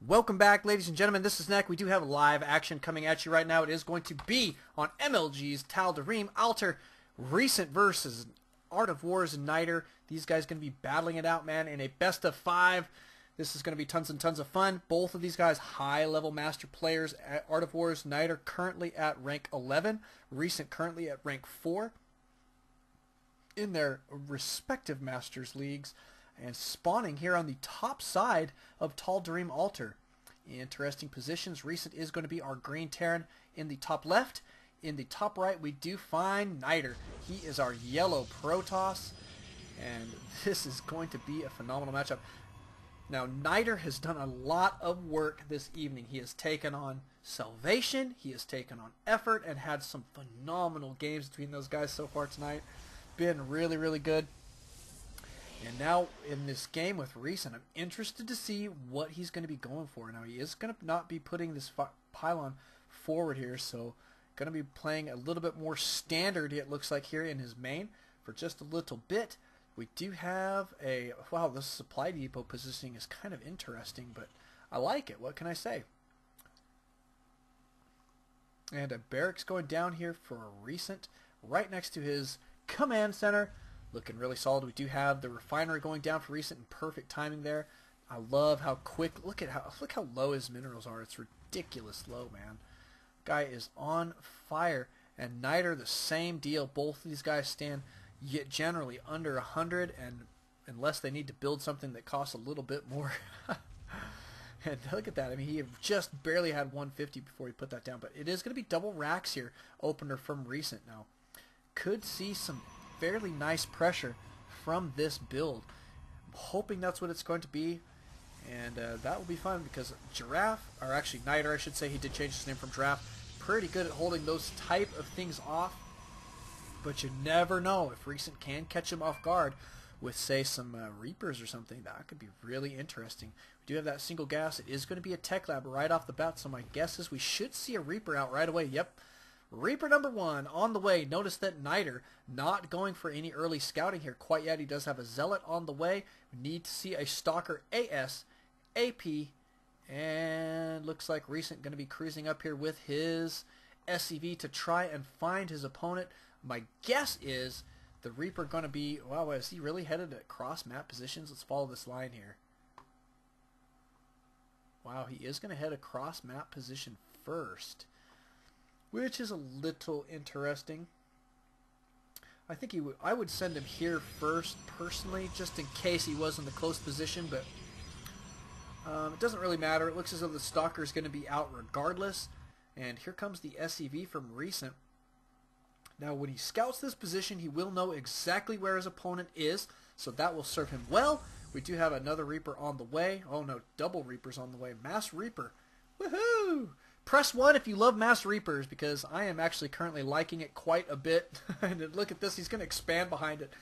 Welcome back, ladies and gentlemen. This is Neck. We do have live action coming at you right now. It is going to be on MLG's Tal'Darim Alter Recent versus AoWKnighter. These guys going to be battling it out, man, in a best of 5. This is going to be tons and tons of fun. Both of these guys high-level master players. AoWKnighter currently at rank 11. Recent currently at rank 4 in their respective Masters Leagues. And spawning here on the top side of Tal'Darim Alter. Interesting positions. Recent is going to be our green Terran in the top left. In the top right, we do find Knightr. He is our yellow Protoss. And this is going to be a phenomenal matchup. Now, Knightr has done a lot of work this evening. He has taken on Salvation. He has taken on Effort and had some phenomenal games between those guys so far tonight. Been really, really good. And now in this game with Recent, I'm interested to see what he's going to be going for. Now he is going to not be putting this pylon forward here, so going to be playing a little bit more standard, it looks like, here in his main for just a little bit. We do have a, wow, this supply depot positioning is kind of interesting, but I like it. What can I say? And a barracks going down here for a Recent right next to his command center. Looking really solid. We do have the refinery going down for Recent in perfect timing there. I love how quick, look how low his minerals are. It's ridiculous low, man. Guy is on fire. And Knightr, the same deal. Both of these guys stand yet generally under 100, and unless they need to build something that costs a little bit more. And look at that. I mean, he just barely had 150 before he put that down. But it is going to be double racks here. Opener from Recent now. Could see some fairly nice pressure from this build. I'm hoping that's what it's going to be, and that will be fun because Giraffe, or actually Knightr, I should say, he did change his name from Giraffe, pretty good at holding those type of things off, but you never know if Recent can catch him off guard with, say, some Reapers or something. That could be really interesting. We do have that single gas. It is going to be a tech lab right off the bat, so my guess is we should see a Reaper out right away. Yep. Reaper number 1 on the way. Notice that Knightr not going for any early scouting here quite yet. He does have a Zealot on the way. We need to see a Stalker AS, AP, and looks like Recent going to be cruising up here with his SCV to try and find his opponent. My guess is the Reaper going to be, wow, is he really headed at cross map positions? Let's follow this line here. Wow, he is going to head across map position first, which is a little interesting. I think I would send him here first, personally, just in case he was in the close position, but it doesn't really matter. It looks as though the Stalker is going to be out regardless. And here comes the SCV from Recent. Now, when he scouts this position, he will know exactly where his opponent is, so that will serve him well. We do have another Reaper on the way. Oh no, double Reapers on the way. Mass Reaper. Woohoo! Press 1 if you love Mass Reapers, because I am actually currently liking it quite a bit. And look at this, he's going to expand behind it.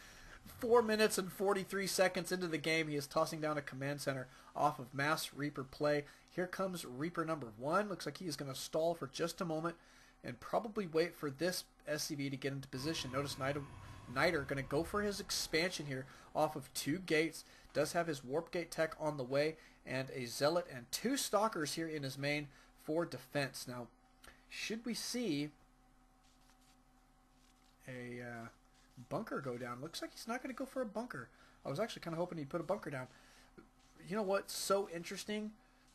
4 minutes and 43 seconds into the game, he is tossing down a command center off of Mass Reaper play. Here comes Reaper number 1. Looks like he is going to stall for just a moment and probably wait for this SCV to get into position. Notice Knightr going to go for his expansion here off of 2 gates. Does have his Warp Gate tech on the way and a Zealot and 2 Stalkers here in his main for defense. Now, should we see a bunker go down? Looks like he's not going to go for a bunker. I was actually kind of hoping he'd put a bunker down. You know what's so interesting?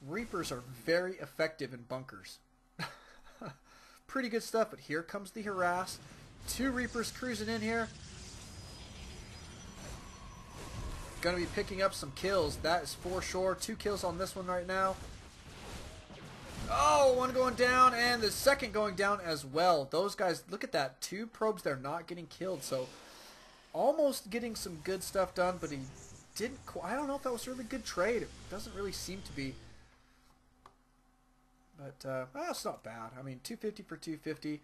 Reapers are very effective in bunkers. Pretty good stuff, but here comes the harass. 2 Reapers cruising in here. Going to be picking up some kills. That is for sure. 2 kills on this one right now. Oh, 1 going down, and the second going down as well. Those guys, look at that. 2 probes, they're not getting killed. So, almost getting some good stuff done, but he didn't. I don't know if that was a really good trade. It doesn't really seem to be. But, it's not bad. I mean, 250 for 250.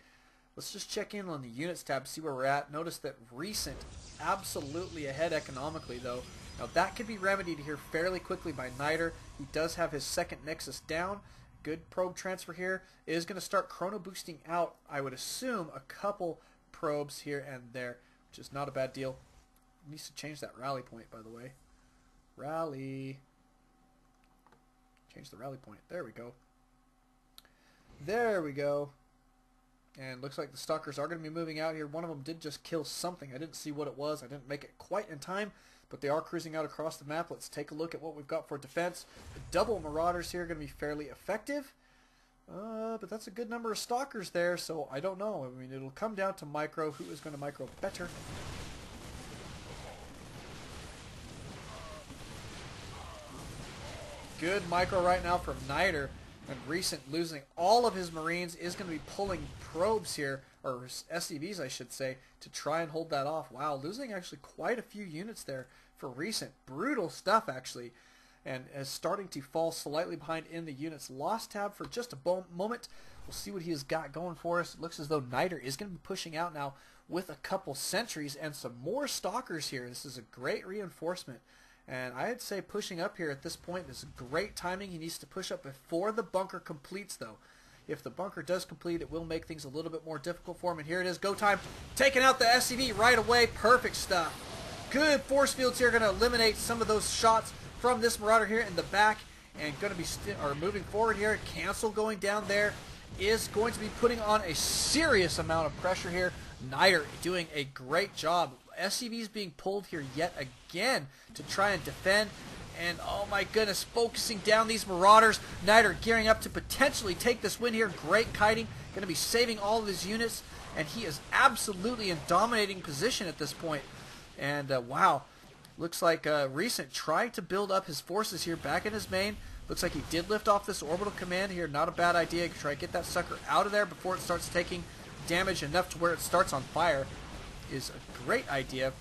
Let's just check in on the units tab, see where we're at. Notice that Recent absolutely ahead economically, though. Now, that could be remedied here fairly quickly by Knightr. He does have his second Nexus down. Good probe transfer here. It is going to start chrono boosting out, I would assume, a couple probes here and there, which is not a bad deal. Needs to change that rally point, by the way. Rally. Change the rally point. There we go. There we go. And looks like the Stalkers are going to be moving out here. One of them did just kill something. I didn't see what it was. I didn't make it quite in time, but they are cruising out across the map. Let's take a look at what we've got for defense. The double Marauders here are going to be fairly effective. But that's a good number of Stalkers there, so I don't know. I mean, it'll come down to micro. Who is going to micro better? Good micro right now from Knightr. And Recent losing all of his Marines is going to be pulling probes here, or SCVs I should say, to try and hold that off. Wow, losing actually quite a few units there for Recent. Brutal stuff actually. And is starting to fall slightly behind in the units lost tab for just a moment. We'll see what he has got going for us. It looks as though Knightr is going to be pushing out now with a couple sentries and some more Stalkers here. This is a great reinforcement. And I'd say pushing up here at this point is great timing. He needs to push up before the bunker completes, though. If the bunker does complete, it will make things a little bit more difficult for him. And here it is, go time. Taking out the SCV right away. Perfect stuff. Good force fields here. Going to eliminate some of those shots from this Marauder here in the back. And going to be moving forward here. Cancel going down there is going to be putting on a serious amount of pressure here. Knightr doing a great job. SCVs being pulled here yet again to try and defend. And oh my goodness, focusing down these Marauders. Knightr gearing up to potentially take this win here. Great kiting. Going to be saving all of his units. And he is absolutely in dominating position at this point. And wow. Looks like Recent trying to build up his forces here back in his main. Looks like he did lift off this orbital command here. Not a bad idea. Try to get that sucker out of there before it starts taking damage enough to where it starts on fire. Is a great idea,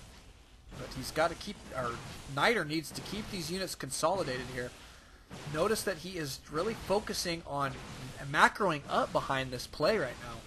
but he's got to keep, or Knightr needs to keep these units consolidated here. Notice that he is really focusing on macroing up behind this play right now,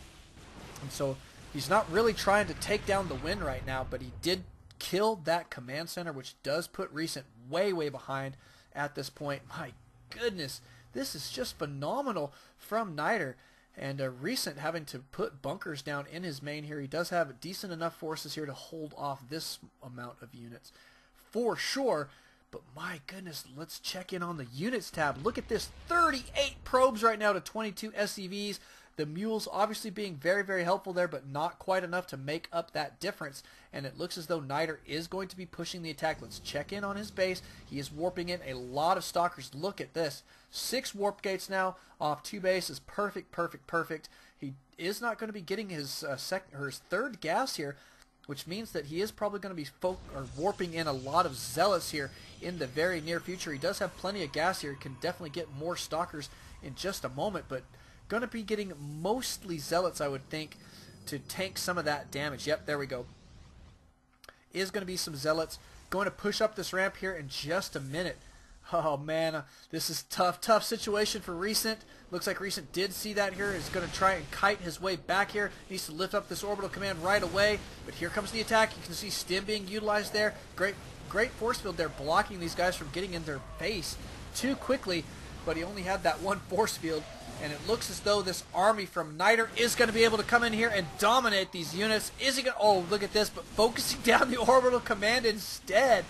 and so he's not really trying to take down the win right now, but he did kill that command center, which does put Recent way behind at this point. My goodness, this is just phenomenal from Knightr. And Recent having to put bunkers down in his main here. He does have decent enough forces here to hold off this amount of units for sure. But my goodness, let's check in on the units tab. Look at this, 38 probes right now to 22 SCVs. The mules obviously being very helpful there, but not quite enough to make up that difference. And it looks as though Knightr is going to be pushing the attack. Let's check in on his base. He is warping in a lot of Stalkers. Look at this. 6 warp gates now off 2 bases. Perfect. He is not going to be getting his his third gas here, which means that he is probably going to be warping in a lot of Zealots here in the very near future. He does have plenty of gas here. He can definitely get more Stalkers in just a moment, but going to be getting mostly Zealots, I would think, to tank some of that damage. Yep, there we go. Is going to be some Zealots. Going to push up this ramp here in just a minute. Oh man, this is tough situation for Recent. Looks like Recent did see that here. Is going to try and kite his way back here. Needs to lift up this orbital command right away. But here comes the attack. You can see Stim being utilized there. Great force field there, blocking these guys from getting in their face too quickly. But he only had that one force field. And it looks as though this army from Knightr is going to be able to come in here and dominate these units. Is he going to... Oh, look at this, but focusing down the orbital command instead.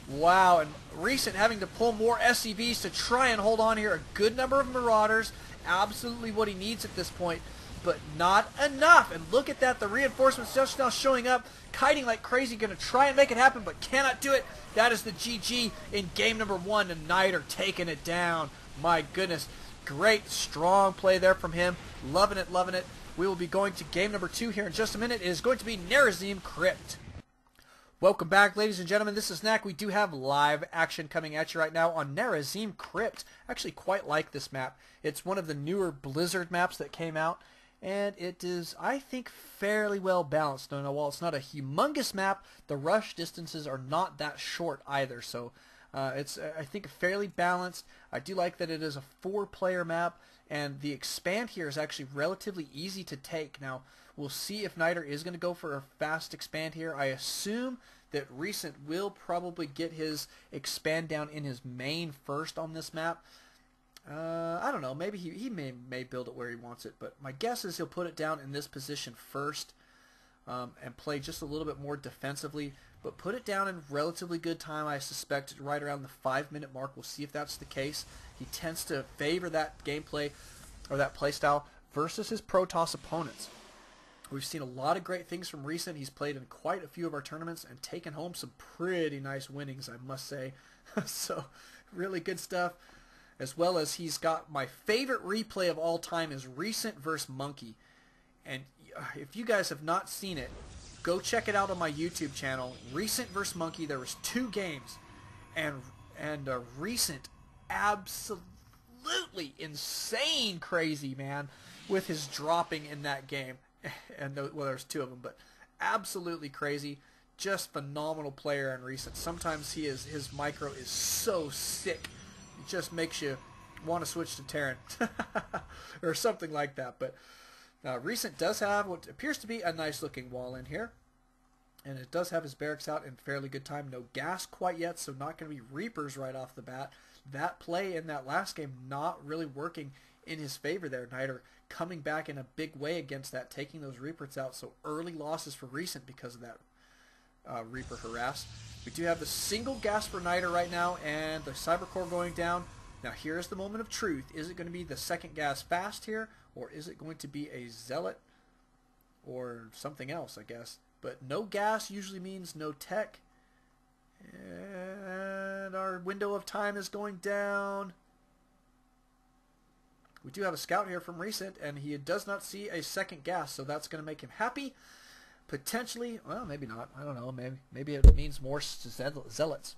Wow, and Recent having to pull more SCVs to try and hold on here. A good number of Marauders. Absolutely what he needs at this point, but not enough. And look at that, the reinforcements just now showing up. Kiting like crazy, going to try and make it happen, but cannot do it. That is the GG in game number 1, and Knightr taking it down. My goodness. Great, strong play there from him. Loving it. We will be going to game number 2 here in just a minute. It is going to be Nerazim Crypt. Welcome back, ladies and gentlemen. This is Knack. We do have live action coming at you right now on Nerazim Crypt. I actually quite like this map. It's one of the newer Blizzard maps that came out, and it is, I think, fairly well balanced. Now, while it's not a humongous map, the rush distances are not that short either, so it's, I think, fairly balanced. I do like that it is a 4-player map, and the expand here is actually relatively easy to take. Now, we'll see if Knightr is going to go for a fast expand here. I assume that Recent will probably get his expand down in his main first on this map. I don't know. Maybe he may build it where he wants it, but my guess is he'll put it down in this position first. and play just a little bit more defensively, but put it down in relatively good time. I suspect right around the 5-minute mark. We'll see if that's the case. He tends to favor that gameplay or that play style versus his Protoss opponents. We've seen a lot of great things from Recent. He's played in quite a few of our tournaments and taken home some pretty nice winnings, I must say. So, really good stuff. As well as he's got my favorite replay of all time is Recent versus Monkey. And if you guys have not seen it, go check it out on my YouTube channel. Recent versus Monkey. There was 2 games, and Recent absolutely insane crazy, man, with his dropping in that game. And well, there's 2 of them, but absolutely crazy. Just phenomenal player in Recent. Sometimes his micro is so sick, it just makes you want to switch to Terran or something like that. But Recent does have what appears to be a nice looking wall in here, and it does have his barracks out in fairly good time. No gas quite yet, so not going to be Reapers right off the bat. That play in that last game not really working in his favor there. Niter coming back in a big way against that, taking those Reapers out. So early losses for Recent because of that Reaper harass. We do have the single gas for Niter right now, and the Cyber Core going down. Now here's the moment of truth. Is it going to be the second gas fast here, or is it going to be a Zealot or something else, I guess? But no gas usually means no tech. And our window of time is going down. We do have a scout here from Recent, and he does not see a second gas, so that's going to make him happy. Potentially, well, maybe not. I don't know. Maybe it means more Zealots.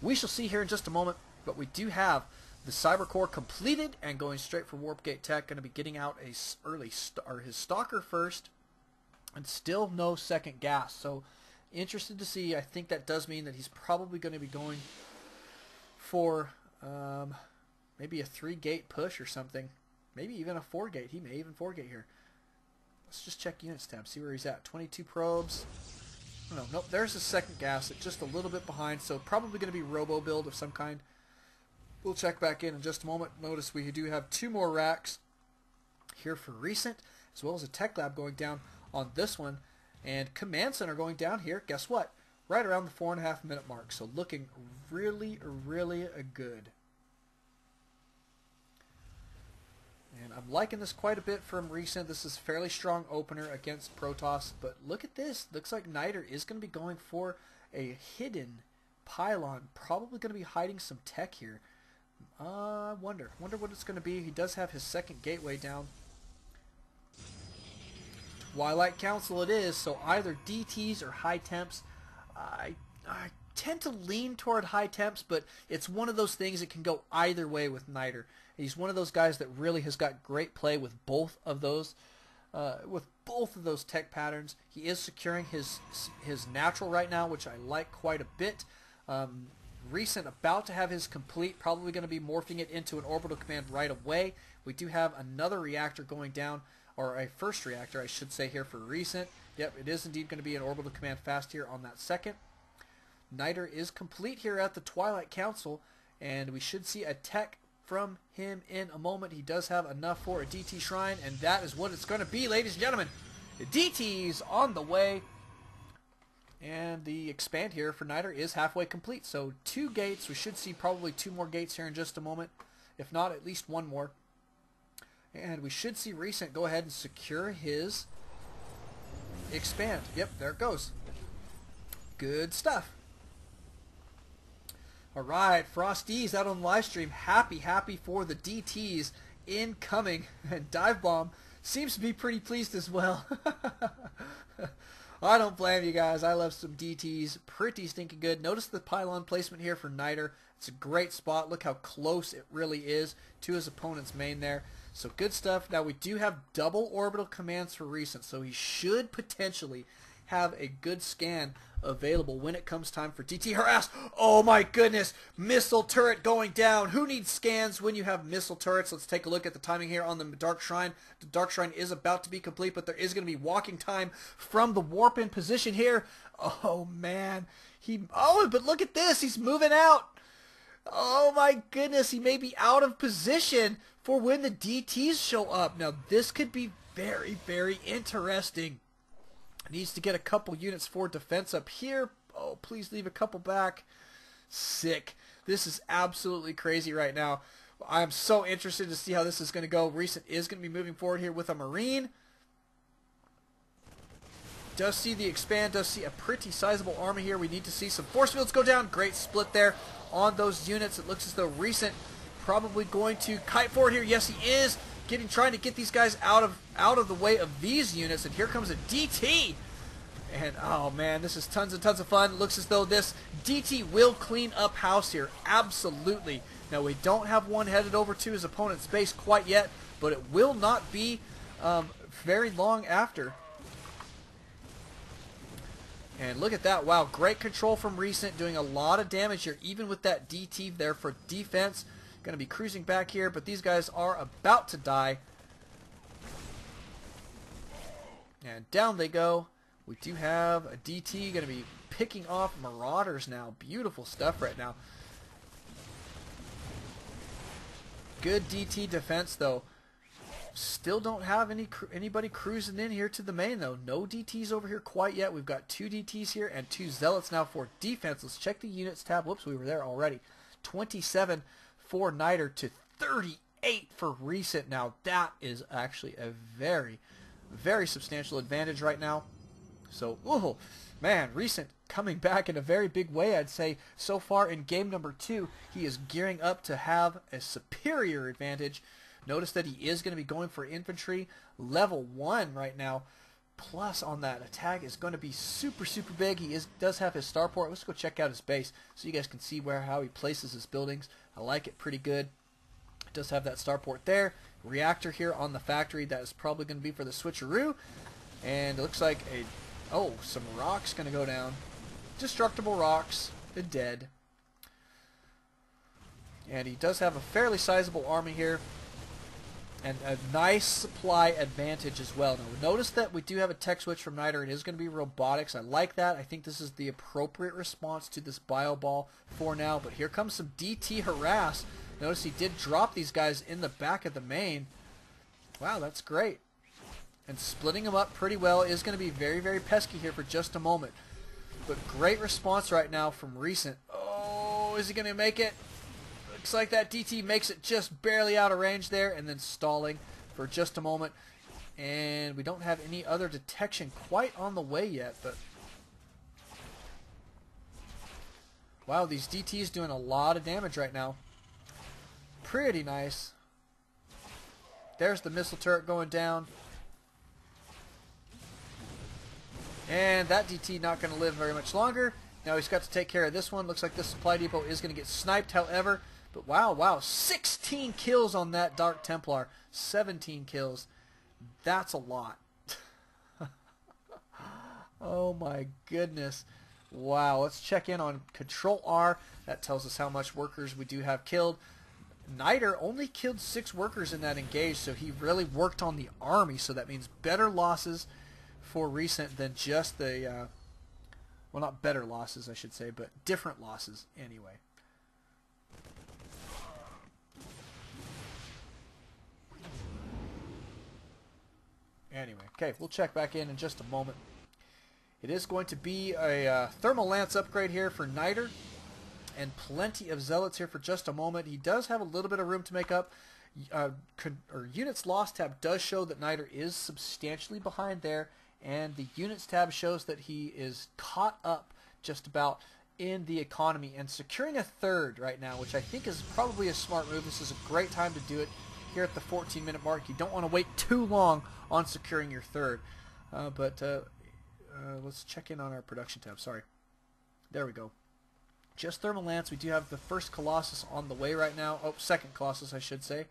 We shall see here in just a moment, but we do have the Cyber Core completed and going straight for Warp Gate Tech. Going to be getting out his Stalker first, and still no second gas. So interested to see. I think that does mean that he's probably going to be going for maybe a 3-gate push or something. Maybe even a 4-gate. He may even 4-gate here. Let's just check units tab, see where he's at. 22 probes. Oh, no, nope, there's the second gas. It's just a little bit behind, so probably going to be robo build of some kind. We'll check back in just a moment. Notice we do have 2 more racks here for Recent, as well as a tech lab going down on this one. And Command Center going down here, guess what? Right around the 4.5-minute mark. So looking really, really good. And I'm liking this quite a bit from Recent. This is a fairly strong opener against Protoss. But look at this. Looks like Niter is going to be going for a hidden pylon. Probably going to be hiding some tech here. I wonder what it's going to be. He does have his second gateway down. Twilight Council it is. So either DTs or high temps. I tend to lean toward high temps, but it's one of those things that can go either way with Niter. He's one of those guys that really has got great play with both of those tech patterns. He is securing his natural right now, which I like quite a bit. Recent about to have his complete, probably going to be morphing it into an orbital command right away. We do have another reactor going down, or a first reactor, I should say, here for Recent. Yep, it is indeed going to be an orbital command fast here on that second. Niter is complete here at the Twilight Council, and we should see a tech from him in a moment. He does have enough for a DT Shrine, and that is what it's going to be, ladies and gentlemen. The DT's on the way, and the expand here for Niter is halfway complete. So 2 gates. We should see probably 2 more gates here in just a moment, if not at least 1 more. And we should see Recent go ahead and secure his expand. Yep, there it goes. Good stuff. Alright, Frosty's out on the live stream. Happy for the DTs incoming. And Dive Bomb seems to be pretty pleased as well. I don't blame you guys. I love some DTs. Pretty stinking good. Notice the pylon placement here for Niter. It's a great spot. Look how close it really is to his opponent's main there. So good stuff. Now we do have double orbital commands for Recent, so he should potentially have a good scan available when it comes time for DT harass. Oh my goodness, missile turret going down. Who needs scans when you have missile turrets? Let's take a look at the timing here on the Dark Shrine. The Dark Shrine is about to be complete, but there is going to be walking time from the warp in position here. Oh man, but look at this, he's moving out. Oh my goodness, he may be out of position for when the DTs show up. Now this could be very, very interesting. Needs to get a couple units for defense up here. Oh, please leave a couple back. Sick. This is absolutely crazy right now. I'm so interested to see how this is going to go. Recent is going to be moving forward here with a Marine. Does see the expand, does see a pretty sizable army here. We need to see some force fields go down. Great split there on those units. It looks as though Recent probably going to kite forward here. Yes, he is trying to get these guys out of the way of these units. And here comes a DT. And oh man, this is tons and tons of fun. Looks as though this DT will clean up house here. Absolutely. Now we don't have one headed over to his opponent's base quite yet, but it will not be very long after. And look at that. Wow, great control from Recent, doing a lot of damage here, even with that DT there for defense. Going to be cruising back here, but these guys are about to die. And down they go. We do have a DT going to be picking off Marauders now. Beautiful stuff right now. Good DT defense, though. Still don't have anybody cruising in here to the main, though. No DTs over here quite yet. We've got 2 DTs here and 2 Zealots now for defense. Let's check the units tab. Whoops, we were there already. 27 for Niter to 38 for Recent. Now, that is actually a very, very substantial advantage right now. So, oh, man, Recent coming back in a very big way, I'd say. So far in game number 2, he is gearing up to have a superior advantage. Notice that he is going to be going for infantry. Level 1 right now. Plus on that attack is going to be super, super big. He does have his starport. Let's go check out his base so you guys can see how he places his buildings. I like it pretty good. It does have that starport there. Reactor here on the factory. That is probably going to be for the switcheroo. And it looks like some rocks going to go down. Destructible rocks. They're dead. And he does have a fairly sizable army here. And a nice supply advantage as well. Now, notice that we do have a tech switch from Niter. It is going to be robotics. I like that. I think this is the appropriate response to this bio ball for now. But here comes some DT harass. Notice he did drop these guys in the back of the main. Wow, that's great. And splitting them up pretty well is going to be very, very pesky here for just a moment. But great response right now from Recent. Oh, is he going to make it? Looks like that DT makes it just barely out of range there, and then stalling for just a moment. And we don't have any other detection quite on the way yet, but wow, these DTs doing a lot of damage right now. Pretty nice. There's the missile turret going down. And that DT not going to live very much longer. Now he's got to take care of this one. Looks like this supply depot is going to get sniped, however. But wow, 16 kills on that Dark Templar. 17 kills. That's a lot. Oh my goodness. Wow, let's check in on Control R. That tells us how much workers we do have killed. Niter only killed 6 workers in that engage, so he really worked on the army. So that means better losses for Recent than just the, well, not better losses, I should say, but different losses anyway. Anyway, okay, we'll check back in just a moment. It is going to be a thermal lance upgrade here for Niter, and plenty of zealots here for just a moment. He does have a little bit of room to make up. Units lost tab does show that Niter is substantially behind there, and the units tab shows that he is caught up just about in the economy and securing a third right now, which I think is probably a smart move. This is a great time to do it here at the 14-minute mark. You don't want to wait too long on securing your third. Let's check in on our production tab. Sorry. There we go. Just thermal lance. We do have the first Colossus on the way right now. Oh, second Colossus, I should say.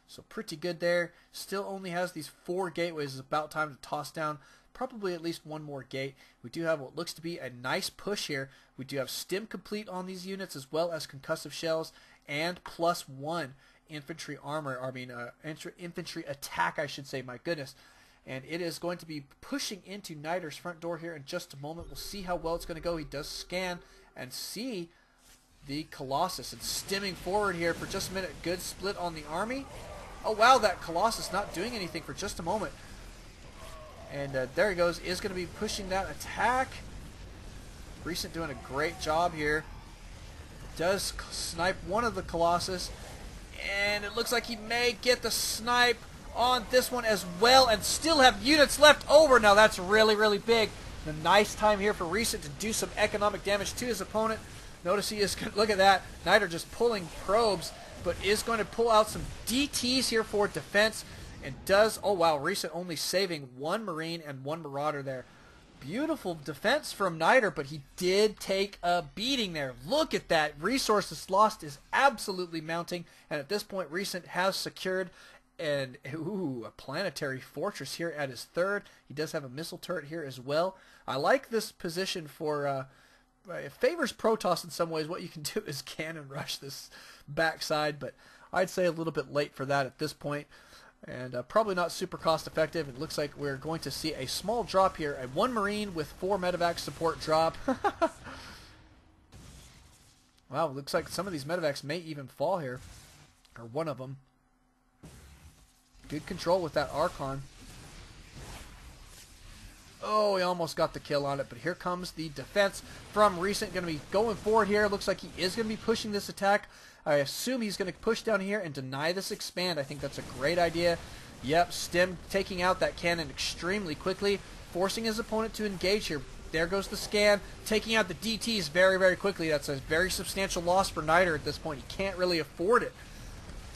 So pretty good there. Still only has these 4 gateways. It's about time to toss down probably at least one more gate. We do have what looks to be a nice push here. We do have stim complete on these units as well as concussive shells and +1 infantry armor. Infantry attack, I should say. My goodness. And it is going to be pushing into Niter's front door here in just a moment. We'll see how well it's going to go. He does scan and see the Colossus and stimming forward here for just a minute. Good split on the army. Oh wow, that Colossus not doing anything for just a moment. And there he goes. Is going to be pushing that attack. Recent doing a great job here. Does snipe one of the Colossus. And it looks like he may get the snipe on this one as well. And still have units left over. Now that's really, really big. A nice time here for Recent to do some economic damage to his opponent. Notice he is, look at that. Knightr just pulling probes. But is going to pull out some DTs here for defense. And does, oh wow, Recent only saving one Marine and one Marauder there. Beautiful defense from Knightr, but he did take a beating there. Look at that. Resources lost is absolutely mounting. And at this point, Recent has secured a planetary fortress here at his third. He does have a missile turret here as well. I like this position for... it favors Protoss in some ways. What you can do is cannon rush this backside, but I'd say a little bit late for that at this point. And probably not super cost effective. It looks like we're going to see a small drop here. A 1 Marine with 4 medevac support drop. Wow, looks like some of these medevacs may even fall here. Or one of them. Good control with that Archon. Oh, he almost got the kill on it. But here comes the defense from Recent. Going to be going forward here. Looks like he is going to be pushing this attack. I assume he's going to push down here and deny this expand. I think that's a great idea. Yep, Stim taking out that cannon extremely quickly, forcing his opponent to engage here. There goes the scan, taking out the DTs very, very quickly. That's a very substantial loss for Knightr at this point. He can't really afford it.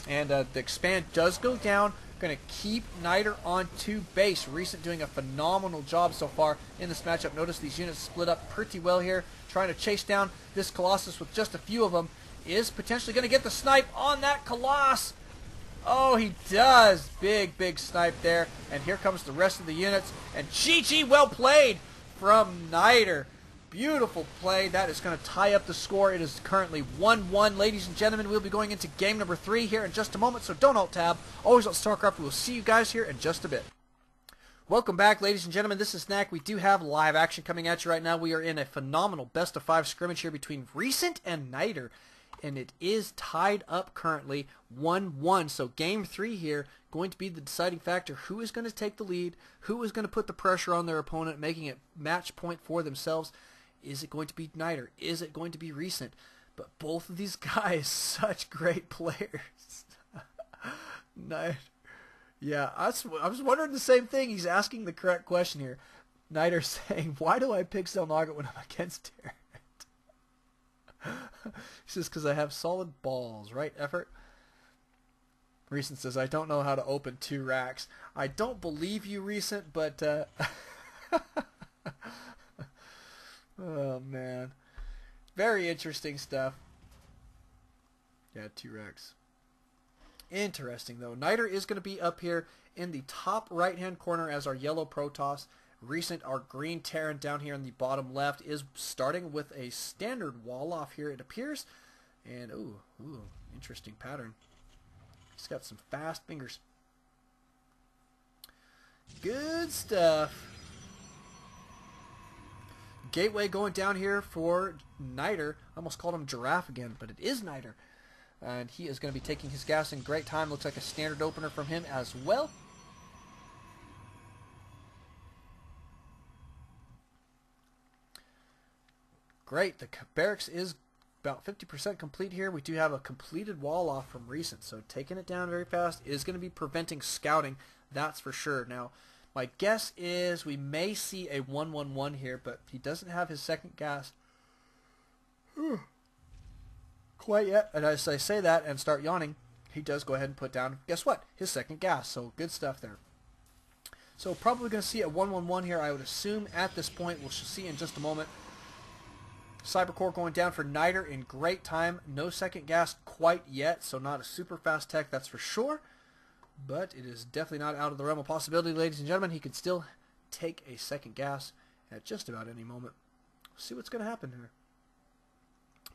And the expand does go down. Going to keep Knightr on to base. Recent doing a phenomenal job so far in this matchup. Notice these units split up pretty well here, trying to chase down this Colossus with just a few of them. Is potentially going to get the snipe on that Colossus. Oh, he does. Big, big snipe there. And here comes the rest of the units. And GG, well played from Knightr. Beautiful play. That is going to tie up the score. It is currently 1-1. Ladies and gentlemen, we'll be going into game number 3 here in just a moment. So don't alt-tab. Always on Starcraft. We'll see you guys here in just a bit. Welcome back, ladies and gentlemen. This is Knack. We do have live action coming at you right now. We are in a phenomenal best-of-5 scrimmage here between Recent and Knightr. And it is tied up currently 1-1. So game 3 here going to be the deciding factor. Who is going to take the lead? Who is going to put the pressure on their opponent, making it match point for themselves? Is it going to be Knightr? Is it going to be Recent? But both of these guys, such great players. Knightr. Yeah, I was wondering the same thing. He's asking the correct question here. Knightr saying, why do I pick Zelnaga when I'm against Terran? He says, because I have solid balls, right, effort? Recent says, I don't know how to open 2 racks. I don't believe you, Recent, but, oh, man. Very interesting stuff. Yeah, 2 racks. Interesting, though. Knightr is going to be up here in the top right-hand corner as our yellow Protoss. Recent, our green Terran down here in the bottom left, is starting with a standard wall off here, it appears. And, ooh, interesting pattern. He's got some fast fingers. Good stuff. Gateway going down here for Knightr. I almost called him Giraffe again, but it is Knightr. And he is going to be taking his gas in great time. Looks like a standard opener from him as well. Great. The barracks is about 50% complete here. We do have a completed wall off from Recent, so taking it down very fast is going to be preventing scouting. That's for sure. Now, my guess is we may see a 1-1-1 here, but he doesn't have his second gas quite yet. And as I say that and start yawning, he does go ahead and put down, guess what, his second gas. So good stuff there. So probably going to see a 1-1-1 here, I would assume, at this point. We'll see in just a moment. Cybercore going down for Knightr in great time. No second gas quite yet, so not a super fast tech, that's for sure. But it is definitely not out of the realm of possibility, ladies and gentlemen. He could still take a second gas at just about any moment. We'll see what's going to happen here.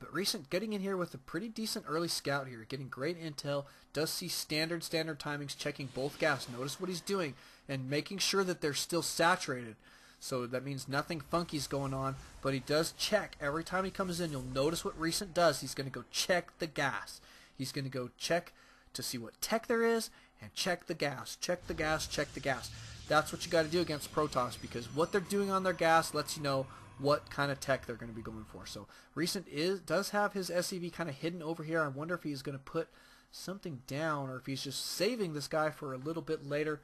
But Recent getting in here with a pretty decent early scout here, getting great intel, does see standard timings, checking both gas. Notice what he's doing and making sure that they're still saturated. So that means nothing funky's going on, but he does check every time he comes in. You'll notice what Recent does. He's going to go check the gas. He's going to go check to see what tech there is and check the gas, check the gas, check the gas. That's what you got to do against Protoss, because what they're doing on their gas lets you know what kind of tech they're going to be going for. So Recent does have his SCV kind of hidden over here. I wonder if he's going to put something down or if he's just saving this guy for a little bit later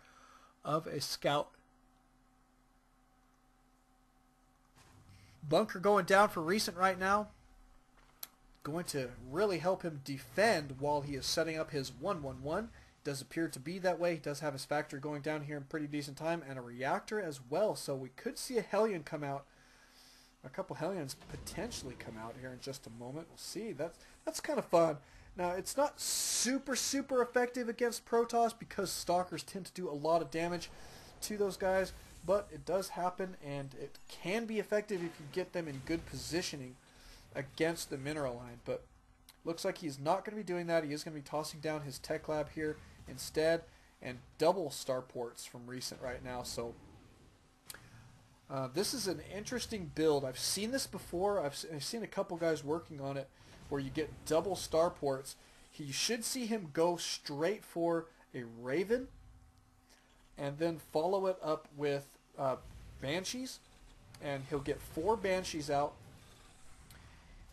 of a scout. Bunker going down for Recent right now. Going to really help him defend while he is setting up his 1-1-1. Does appear to be that way. He does have his factory going down here in pretty decent time, and a reactor as well. So we could see a Hellion come out. A couple Hellions potentially come out here in just a moment. We'll see. That's kind of fun. Now, it's not super effective against Protoss because Stalkers tend to do a lot of damage to those guys, but it does happen, and it can be effective if you get them in good positioning against the mineral line. But looks like he's not going to be doing that. He is going to be tossing down his tech lab here instead, and double starports from Recent right now. So this is an interesting build. I've seen this before. I've seen a couple guys working on it where you get double starports. You should see him go straight for a Raven and then follow it up with Banshees, and he'll get 4 Banshees out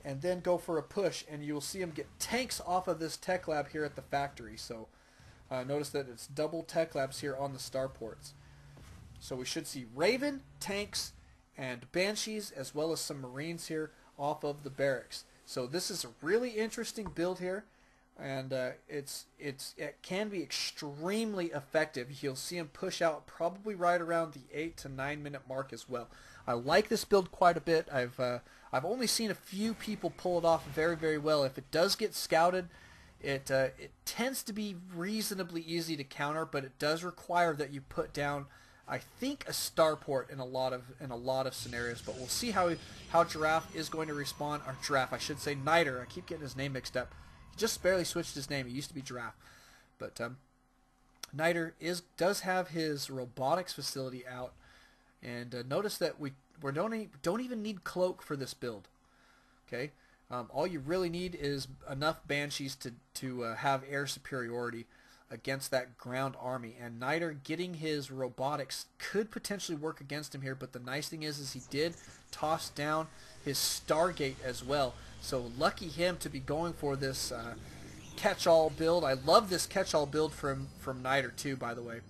and then go for a push, and you will see him get tanks off of this tech lab here at the factory. So notice that it's double tech labs here on the starports. So we should see Raven, tanks, and Banshees, as well as some Marines here off of the barracks. So this is a really interesting build here, and it can be extremely effective. You'll see him push out probably right around the 8 to 9 minute mark as well. I like this build quite a bit. I've only seen a few people pull it off very well. If it does get scouted, it tends to be reasonably easy to counter, but it does require that you put down, I think, a starport in a lot of scenarios. But we'll see how Giraffe is going to respond. Or Giraffe, I should say Kniter. I keep getting his name mixed up. He just barely switched his name. He used to be Giraffe, but Kniter does have his robotics facility out, and notice that we don't even need cloak for this build. Okay, all you really need is enough Banshees to have air superiority against that ground army, and Kniter getting his robotics could potentially work against him here. But the nice thing is he did toss down his Stargate as well, so lucky him to be going for this catch-all build. I love this catch-all build from Kniter too, by the way,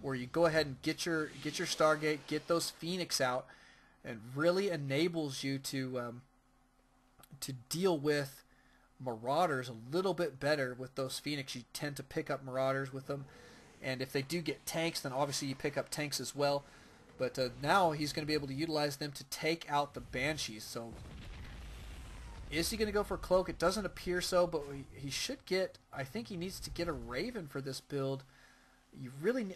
where you go ahead and get your Stargate, get those Phoenix out, and really enables you to deal with Marauders a little bit better with those Phoenix. You tend to pick up Marauders with them, and if they do get tanks, then obviously you pick up tanks as well. But now he's going to be able to utilize them to take out the Banshees. So is he going to go for Cloak? It doesn't appear so, but he should get, I think he needs to get a Raven for this build.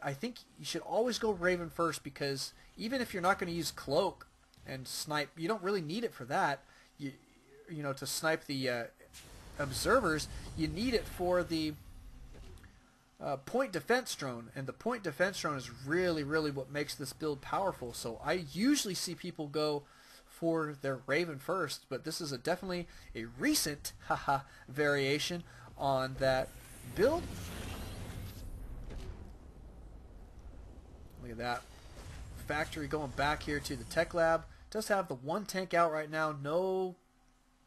I think you should always go Raven first, because even if you're not going to use Cloak and snipe, you don't really need it for that. You know, to snipe the observers, you need it for the point defense drone, and the point defense drone is really what makes this build powerful. So I usually see people go for their Raven first, but this is definitely a recent variation on that build. Look at that factory going back here to the tech lab. Does have the 1 tank out right now. No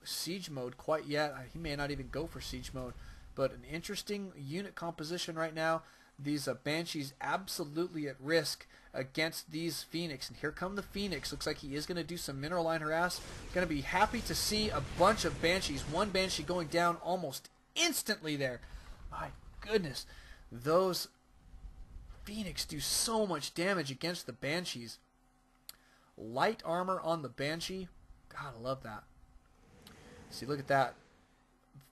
siege mode quite yet. He may not even go for siege mode, but an interesting unit composition right now. These Banshees absolutely at risk against these Phoenix, and here come the Phoenix. Looks like he is going to do some mineral line harass. Going to be happy to see a bunch of Banshees. 1 Banshee going down almost instantly there. My goodness, those Phoenix do so much damage against the Banshees. Light armor on the Banshee. God, I love that. See, look at that.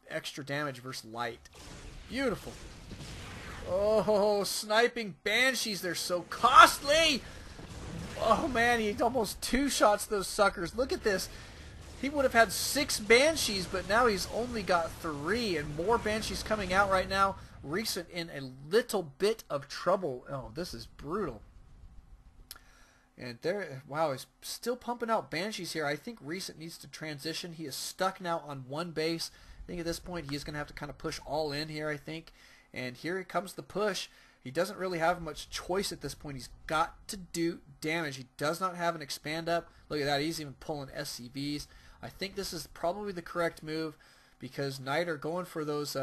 Extra damage versus light. Beautiful. Oh, sniping Banshees. They're so costly. Oh, man, he almost 2-shots those suckers. Look at this. He would have had 6 Banshees, but now he's only got 3, and more Banshees coming out right now. Recent in a little bit of trouble. Oh, this is brutal. And there, wow, he's still pumping out Banshees here. I think Recent needs to transition. He is stuck now on 1 base, I think at this point he's going to have to kind of push all in here, I think. And here comes the push. He doesn't really have much choice at this point. He's got to do damage. He does not have an expand up. Look at that. He's even pulling SCVs. I think this is probably the correct move because Knightr going for those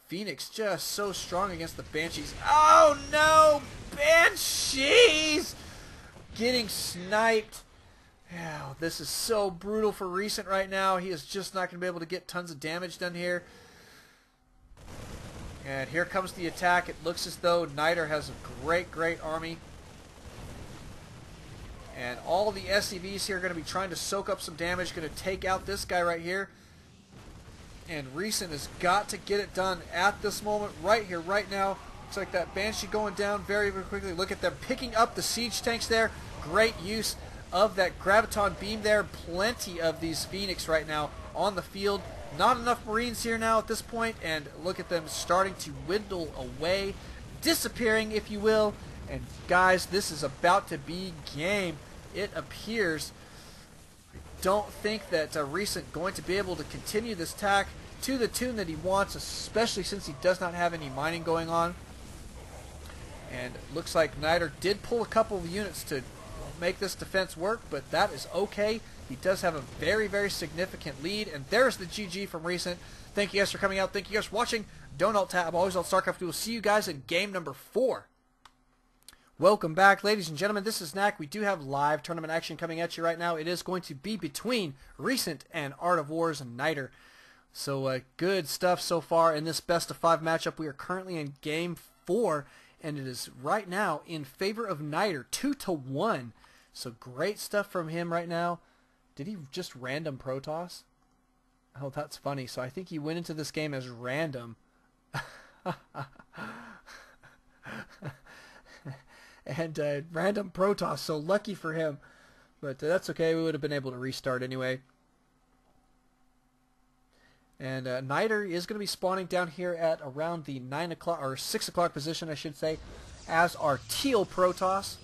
Phoenix just so strong against the Banshees. Oh no! Banshees! Getting sniped. Yeah, this is so brutal for Recent right now. He is just not going to be able to get tons of damage done here. And here comes the attack. It looks as though Knightr has a great army. And all the SCVs here are going to be trying to soak up some damage. Going to take out this guy right here. And Recent has got to get it done at this moment, right here, right now. Looks like that Banshee going down very quickly. Look at them picking up the siege tanks there. Great use of that Graviton beam there. Plenty of these Phoenix right now on the field. Not enough Marines here now at this point, and look at them starting to dwindle away, disappearing, if you will. And guys, this is about to be game. It appears. I don't think that Recent going to be able to continue this attack to the tune that he wants, especially since he does not have any mining going on. And looks like Knightr did pull a couple of units to make this defense work, but that is okay. He does have a very significant lead, and there's the GG from Recent. Thank you guys for coming out. Thank you guys for watching. Don't alt tab. Always on Starcraft. We will see you guys in game number 4. Welcome back, ladies and gentlemen. This is Knack. We do have live tournament action coming at you right now. It is going to be between Recent and Art of Wars and Knightr. So good stuff so far in this best of 5 matchup. We are currently in game 4, and it is right now in favor of Knightr, 2-1. So great stuff from him right now. Did he just random Protoss? Oh, that's funny. So I think he went into this game as random. And random Protoss, so lucky for him. But that's okay. We would have been able to restart anyway. And Knightr is going to be spawning down here at around the 9 o'clock or 6 o'clock position, I should say, as our teal Protoss.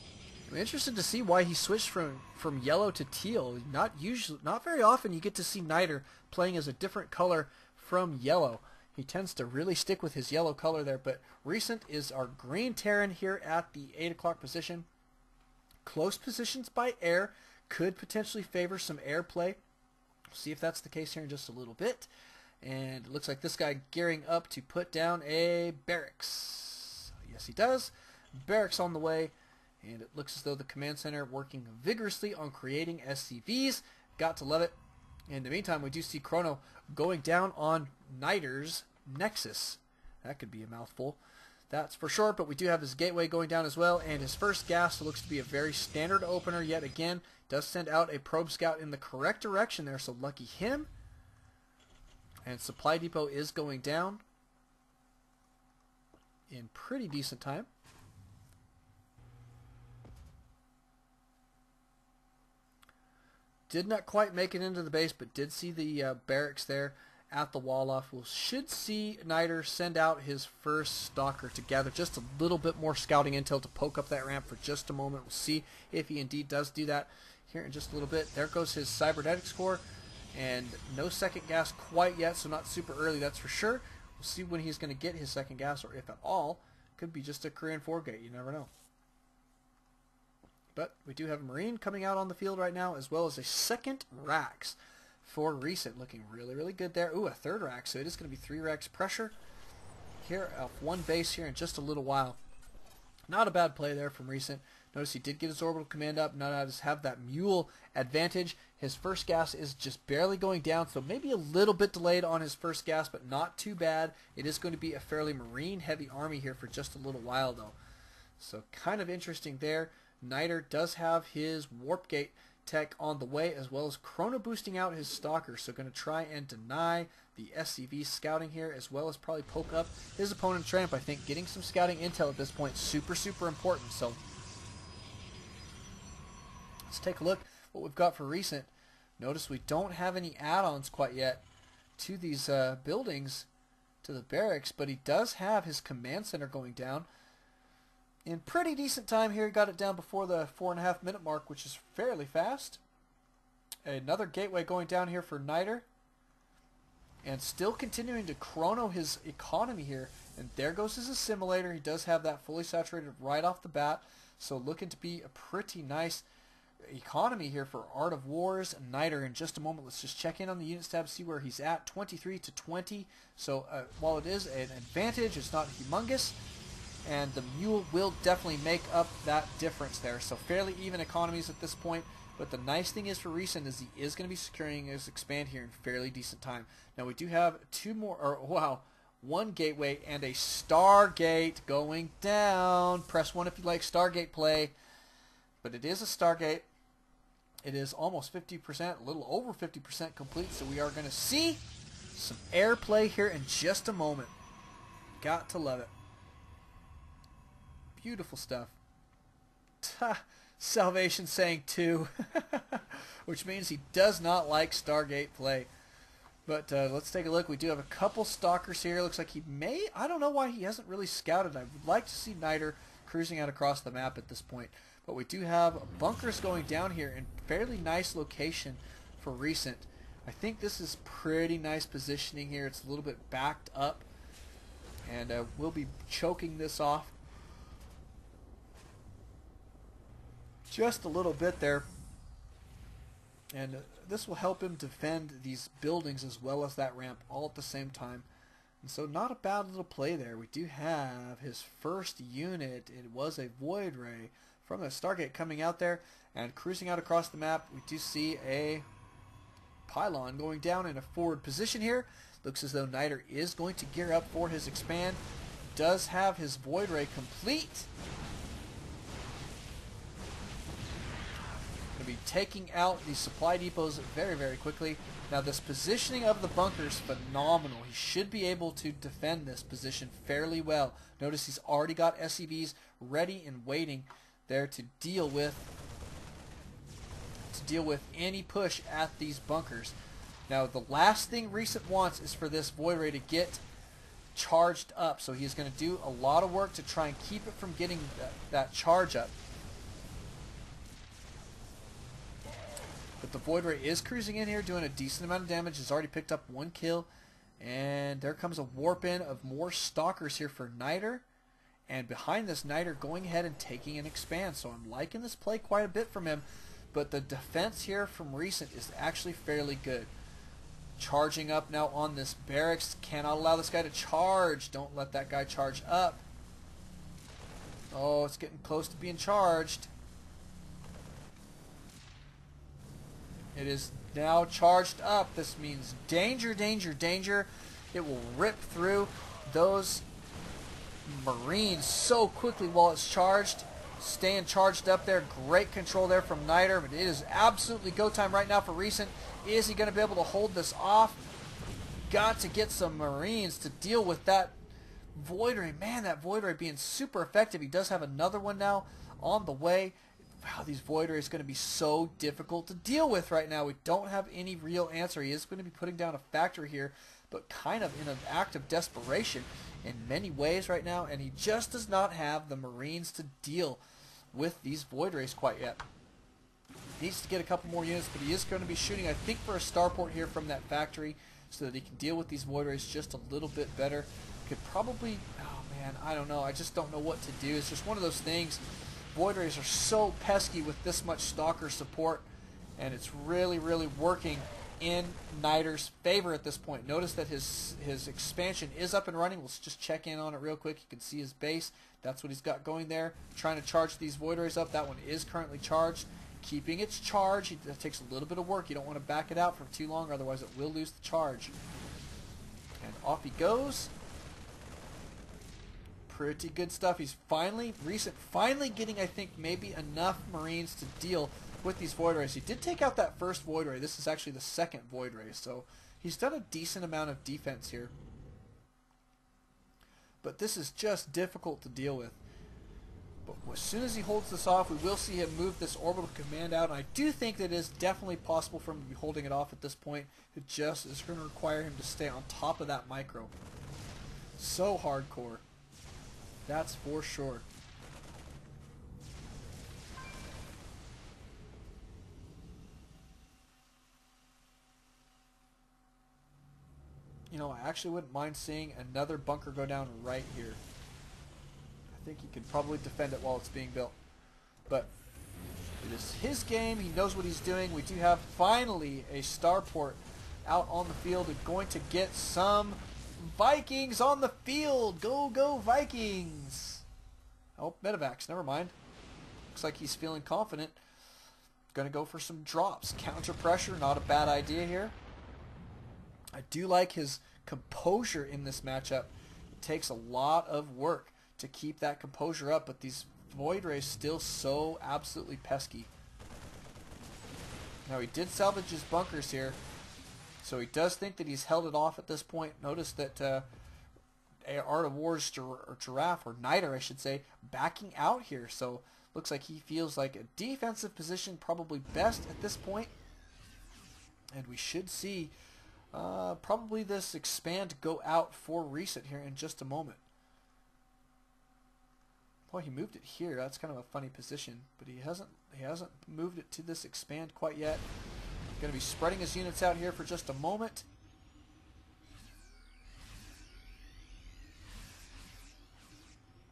I'm interested to see why he switched from yellow to teal. Not very often you get to see Knightr playing as a different color from yellow. He tends to really stick with his yellow color there, but Recent is our green Terran here at the 8 o'clock position. Close positions by air could potentially favor some air play. We'll see if that's the case here in just a little bit. And it looks like this guy gearing up to put down a barracks. Yes, he does. Barracks on the way. And it looks as though the command center working vigorously on creating SCVs. Got to love it. In the meantime, we do see Chrono going down on Knight's Nexus. That could be a mouthful. That's for sure, but we do have his gateway going down as well, and his first gas looks to be a very standard opener yet again. Does send out a probe scout in the correct direction there, so lucky him. And supply depot is going down in pretty decent time. Did not quite make it into the base, but did see the barracks there at the wall off. We should see Knightr send out his first stalker to gather just a little bit more scouting intel to poke up that ramp for just a moment. We'll see if he indeed does do that here in just a little bit. There goes his cybernetics core, and no second gas quite yet, so not super early, that's for sure. We'll see when he's going to get his second gas, or if at all. Could be just a Korean 4-gate, you never know. But we do have a Marine coming out on the field right now, as well as a second Rax for Recent. Looking really good there. Ooh, a third Rax, so it is going to be 3 Rax pressure here off one base here in just a little while. Not a bad play there from Recent. Notice he did get his orbital command up. Now does have that mule advantage. His first gas is just barely going down, so maybe a little bit delayed on his first gas, but not too bad. It is going to be a fairly Marine-heavy army here for just a little while, though. So kind of interesting there. Knightr does have his warp gate tech on the way, as well as Chrono boosting out his stalker, so going to try and deny the SCV scouting here, as well as probably poke up his opponent's tramp. I think getting some scouting intel at this point super important. So let's take a look what we've got for Recent. Notice we don't have any add-ons quite yet to these buildings, to the barracks, but he does have his command center going down in pretty decent time here. He got it down before the 4.5 minute mark, which is fairly fast. Another gateway going down here for Knightr. and still continuing to chrono his economy here. And there goes his assimilator. He does have that fully saturated right off the bat, so looking to be a pretty nice economy here for Art of War's Kniter. In just a moment, let's just check in on the units tab, see where he's at. 23 to 20. So while it is an advantage, it's not humongous, and the mule will definitely make up that difference there. So fairly even economies at this point. But the nice thing is for Recent is he is going to be securing his expand here in fairly decent time. Now we do have one gateway and a Stargate going down. Press 1 if you like Stargate play. But it is a Stargate. It is almost 50%, a little over 50% complete. So we are going to see some airplay here in just a moment. Got to love it. Beautiful stuff. Salvation saying 2, which means he does not like Stargate play. But let's take a look. We do have a couple stalkers here. Looks like he may, I don't know why he hasn't really scouted. I would like to see Kniter cruising out across the map at this point. But we do have bunkers going down here in fairly nice location for Recent. I think this is pretty nice positioning here. It's a little bit backed up, and we'll be choking this off just a little bit there, and this will help him defend these buildings as well as that ramp all at the same time. And so not a bad little play there. We do have his first unit. It was a Void Ray from the Stargate coming out there and cruising out across the map. We do see a pylon going down in a forward position here. Looks as though Kniter is going to gear up for his expand. Does have his Void Ray complete. Going to be taking out the supply depots very, very quickly. Now this positioning of the bunker is phenomenal. He should be able to defend this position fairly well. Notice he's already got SCVs ready and waiting there to deal with any push at these bunkers. Now the last thing Recent wants is for this Void Ray to get charged up. So he's going to do a lot of work to try and keep it from getting that charge up. But the Void Ray is cruising in here, doing a decent amount of damage. Has already picked up 1 kill. And there comes a warp in of more stalkers here for Kniter. And behind this, Kniter going ahead and taking an expand. So I'm liking this play quite a bit from him. But the defense here from Recent is actually fairly good. Charging up now on this barracks. Cannot allow this guy to charge. Don't let that guy charge up. Oh, it's getting close to being charged. It is now charged up. This means danger, danger, danger. It will rip through those Marines so quickly while it's charged. Staying charged up there. Great control there from Kniter. But it is absolutely go time right now for Recent. Is he going to be able to hold this off? Got to get some Marines to deal with that Void Ray. Man, that Void Ray being super effective. He does have another one now on the way. Wow, these Void Rays are going to be so difficult to deal with right now. We don't have any real answer. He is going to be putting down a factory here, but kind of in an act of desperation in many ways right now, and he just does not have the Marines to deal with these Void Rays quite yet. Needs to get a couple more units, but he is going to be shooting, I think, for a starport here from that factory so that he can deal with these Void Rays just a little bit better. Could probably, oh man, I don't know. I just don't know what to do. It's just one of those things. Void Rays are so pesky with this much Stalker support, and it's really, really working in Kniter's favor at this point. Notice that his expansion is up and running. Let's just check in on it real quick. You can see his base. That's what he's got going there. Trying to charge these Void Rays up. That one is currently charged. Keeping its charge. That takes a little bit of work. You don't want to back it out for too long, otherwise it will lose the charge. And off he goes. Pretty good stuff. He's finally getting, I think, maybe enough Marines to deal with these Void Rays. He did take out that first Void Ray. This is actually the second Void Ray, so he's done a decent amount of defense here. But this is just difficult to deal with. But as soon as he holds this off, we will see him move this orbital command out. And I do think that it is definitely possible for him to be holding it off at this point. It just is going to require him to stay on top of that micro. So hardcore. That's for sure. You know, I actually wouldn't mind seeing another bunker go down right here. I think he could probably defend it while it's being built. But it is his game. He knows what he's doing. We do have finally a starport out on the field and going to get some Vikings on the field. Go, go Vikings. Oh, medevacs. Never mind. Looks like he's feeling confident. Going to go for some drops. Counter pressure. Not a bad idea here. I do like his composure in this matchup. It takes a lot of work to keep that composure up, but these Void Rays still so absolutely pesky. Now he did salvage his bunkers here, so he does think that he's held it off at this point. Notice that Art of War's Giraffe, or Niter I should say, backing out here, so looks like he feels like a defensive position probably best at this point. And we should see probably this expand go out for Recent here in just a moment. Well, he moved it here. That's kind of a funny position, but he hasn't moved it to this expand quite yet. Going to be spreading his units out here for just a moment.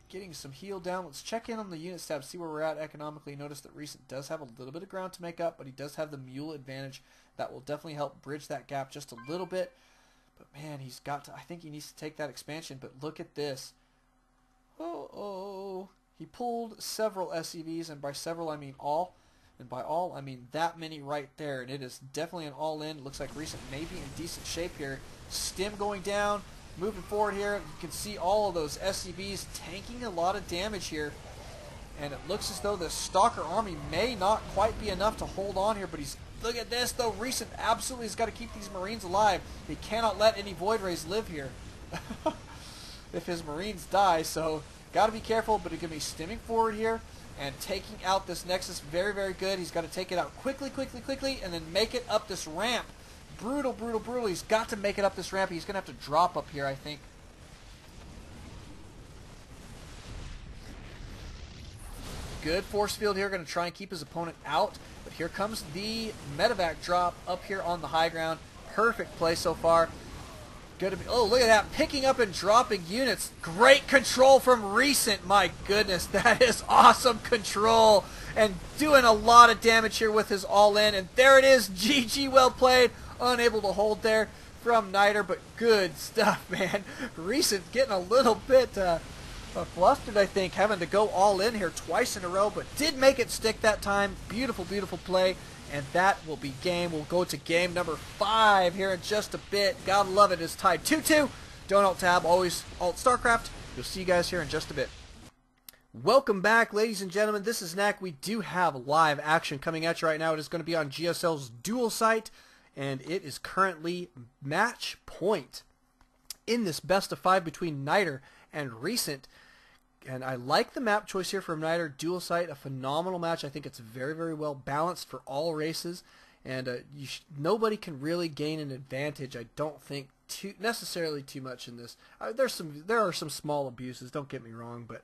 Getting some heal down. Let's check in on the unit stats, see where we're at economically. Notice that Recent does have a little bit of ground to make up, but he does have the mule advantage. That will definitely help bridge that gap just a little bit. But man, he's got to, I think he needs to take that expansion, but look at this. Oh, he pulled several SCVs, and by several I mean all, and by all I mean that many right there, and it is definitely an all-in. Looks like Recent may be in decent shape here. Stim going down, moving forward here. You can see all of those SCVs tanking a lot of damage here, and it looks as though the Stalker army may not quite be enough to hold on here, but he's, look at this though, Recent absolutely has got to keep these Marines alive. He cannot let any Void Rays live here. If his Marines die, so got to be careful, but he's going to be stimming forward here and taking out this Nexus very, very good. He's got to take it out quickly, and then make it up this ramp. Brutal, brutal, brutal. He's got to make it up this ramp. He's going to have to drop up here, I think. Good force field here. Going to try and keep his opponent out, but here comes the medevac drop up here on the high ground. Perfect play so far. Good to be, oh, look at that, picking up and dropping units. Great control from Recent. My goodness, that is awesome control. And doing a lot of damage here with his all-in. And there it is, GG, well played. Unable to hold there from Niter, but good stuff, man. Recent getting a little bit flustered, I think, having to go all in here twice in a row, but did make it stick that time. Beautiful, beautiful play. And that will be game. We'll go to game number 5 here in just a bit. Gotta love it. It's tied 2-2. Don't alt-tab. Always alt Starcraft. You'll see you guys here in just a bit. Welcome back, ladies and gentlemen. This is Knack. We do have live action coming at you right now. It is going to be on GSL's dual site, and it is currently match point in this best of 5 between Niter and Recent. And I like the map choice here from Niter. Dual site, a phenomenal match. I think it's very, very well balanced for all races. And nobody can really gain an advantage, I don't think, necessarily too much in this. There are some small abuses, don't get me wrong. But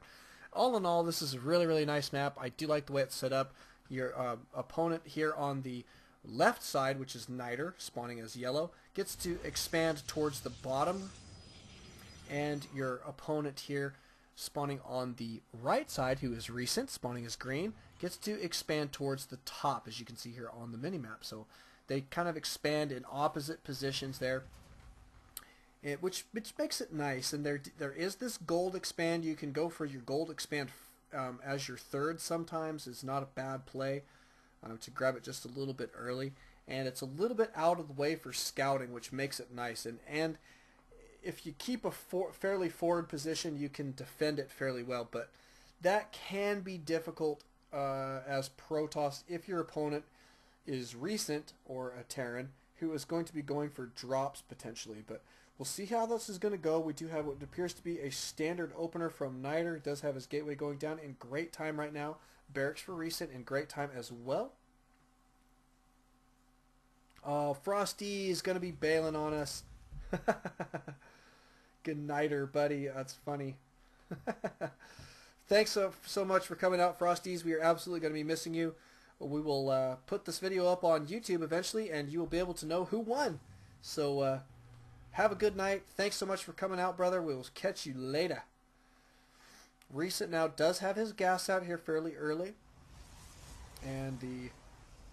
all in all, this is a really, really nice map. I do like the way it's set up. Your opponent here on the left side, which is Niter, spawning as yellow, gets to expand towards the bottom. And your opponent here, spawning on the right side, who is Recent, spawning as green, gets to expand towards the top, as you can see here on the minimap. So they kind of expand in opposite positions there, which makes it nice. And there is this gold expand. You can go for your gold expand as your third sometimes. It's not a bad play to grab it just a little bit early. And it's a little bit out of the way for scouting, which makes it nice. And if you keep a fairly forward position, you can defend it fairly well, but that can be difficult as Protoss if your opponent is Recent or a Terran who is going to be going for drops potentially. But we'll see how this is going to go. We do have what appears to be a standard opener from Niter. It does have his gateway going down in great time right now. Barracks for Recent in great time as well. Oh, Frosty is going to be bailing on us. Good nighter, buddy. That's funny. Thanks so much for coming out, Frosties. We are absolutely going to be missing you. We will put this video up on YouTube eventually, and you will be able to know who won. So Have a good night. Thanks so much for coming out, brother. We will catch you later. Recent now does have his gas out here fairly early. And the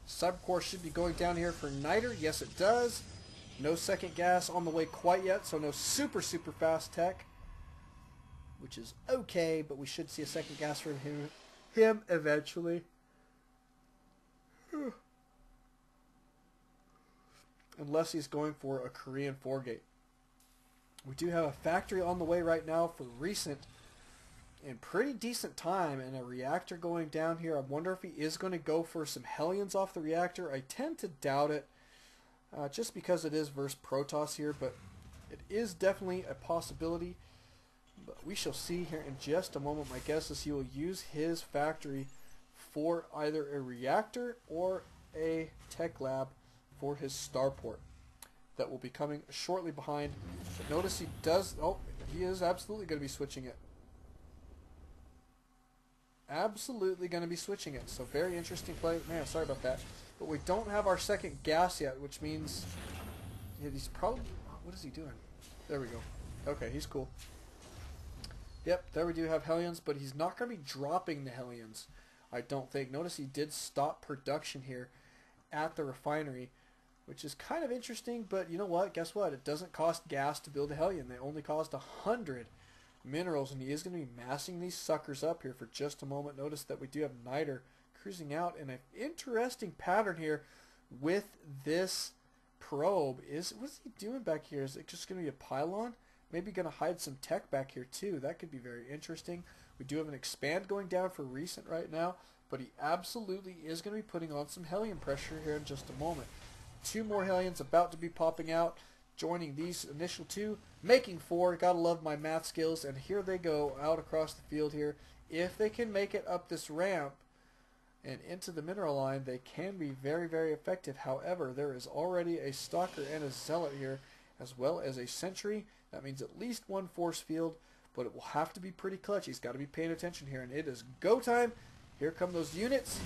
Cybercore should be going down here for Kniter. Yes, it does. No second gas on the way quite yet, so no super fast tech. Which is okay, but we should see a second gas from him eventually. Unless he's going for a Korean 4-gate. We do have a factory on the way right now for recent in pretty decent time, and a reactor going down here. I wonder if he is going to go for some Hellions off the reactor. I tend to doubt it, just because it is versus Protoss here, but it is definitely a possibility. But we shall see here in just a moment. My guess is he will use his factory for either a reactor or a tech lab for his starport that will be coming shortly behind. But notice he does, oh, he is absolutely going to be switching it. Absolutely going to be switching it. So very interesting play. Man, sorry about that. But we don't have our second gas yet, which means he's probably, what is he doing? There we go. Okay, he's cool. Yep, there we do have Hellions, but he's not going to be dropping the Hellions, I don't think. Notice he did stop production here at the refinery, which is kind of interesting, but you know what? Guess what? It doesn't cost gas to build a Hellion. They only cost 100 minerals, and he is going to be massing these suckers up here for just a moment. Notice that we do have Kniter cruising out in an interesting pattern here with this probe. What's he doing back here? Is it just going to be a pylon? Maybe going to hide some tech back here too. That could be very interesting. We do have an expand going down for recent right now, but he absolutely is going to be putting on some Hellion pressure here in just a moment. 2 more Hellions about to be popping out, joining these initial 2, making 4. Gotta love my math skills, and here they go out across the field here. If they can make it up this ramp and into the mineral line, they can be very effective. However, there is already a Stalker and a Zealot here, as well as a Sentry. That means at least 1 force field, but it will have to be pretty clutch. He's got to be paying attention here, and it is go time. Here come those units.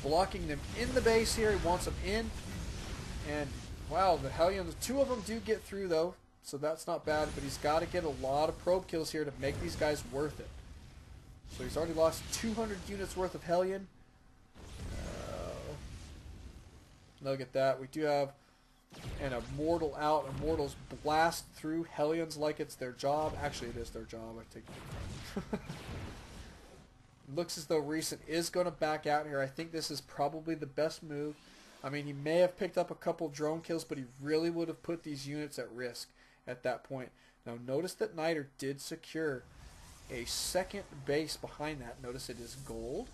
Blocking them in the base here. He wants them in. And, wow, the Hellions, 2 of them do get through, though, so that's not bad, but he's got to get a lot of probe kills here to make these guys worth it. So he's already lost 200 units worth of Hellion. Look at that. We do have an Immortal out. Immortals blast through Hellions like it's their job. Actually, it is their job. I take it. Looks as though recent is going to back out here. I think this is probably the best move. I mean, he may have picked up a couple drone kills, but he really would have put these units at risk at that point. Now, notice that Kniter did secure a second base behind that. Notice it is gold,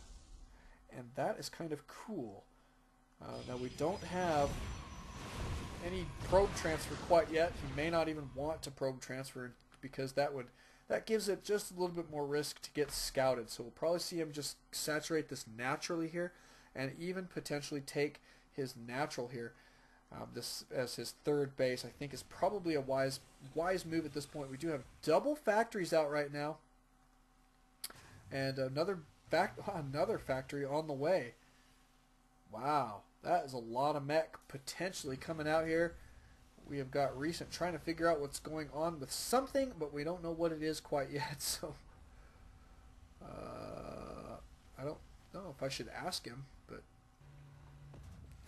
and that is kind of cool. Now, we don't have any probe transfer quite yet. He may not even want to probe transfer because that gives it just a little bit more risk to get scouted. So we'll probably see him just saturate this naturally here, and even potentially take his natural here. This as his third base, I think, is probably a wise move at this point. We do have double factories out right now, and another factory on the way. Wow, that is a lot of mech potentially coming out here. We have got recent trying to figure out what's going on with something, but we don't know what it is quite yet. So I don't know if I should ask him, but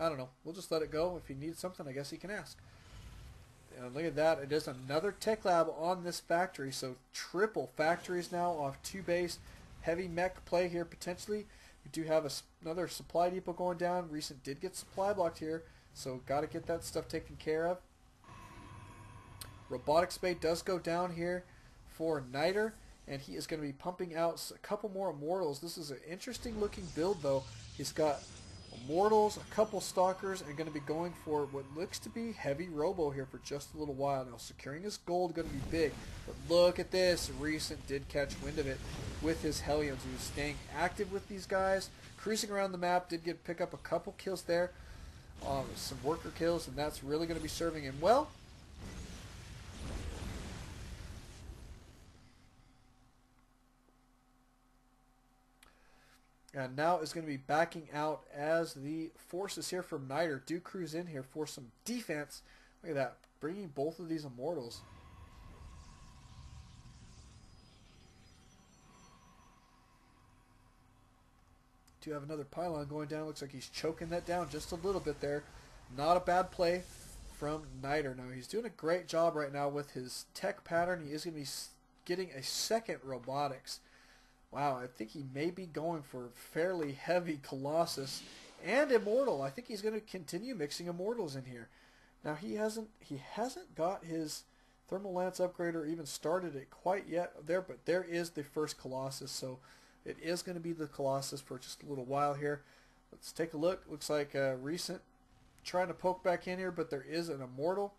I don't know. We'll just let it go. If he needs something, I guess he can ask. And look at that. It is another tech lab on this factory. So triple factories now off 2 base. Heavy mech play here potentially. We do have another supply depot going down. Recent did get supply blocked here, so got to get that stuff taken care of. Robotics Bay does go down here for Kniter, and he is going to be pumping out a couple more Immortals. This is an interesting looking build, though. He's got Immortals, a couple Stalkers, and going to be going for what looks to be heavy Robo here for just a little while. Now, securing his gold going to be big, but look at this. Recent did catch wind of it with his Hellions. He was staying active with these guys, cruising around the map, did pick up a couple kills there, some worker kills, and that's really going to be serving him well. And now is going to be backing out as the forces here from AoWKnighter do cruise in here for some defense. Look at that, bringing both of these immortals. Do have another pylon going down. Looks like he's choking that down just a little bit there. Not a bad play from AoWKnighter. Now he's doing a great job right now with his tech pattern. He is going to be getting a second robotics. Wow, I think he may be going for fairly heavy Colossus and Immortal. I think he's going to continue mixing Immortals in here. Now he hasn't got his Thermal Lance upgrade or even started it quite yet there, but there is the first Colossus, so it is going to be the Colossus for just a little while here. Let's take a look. Looks like Recent trying to poke back in here, but there is an Immortal,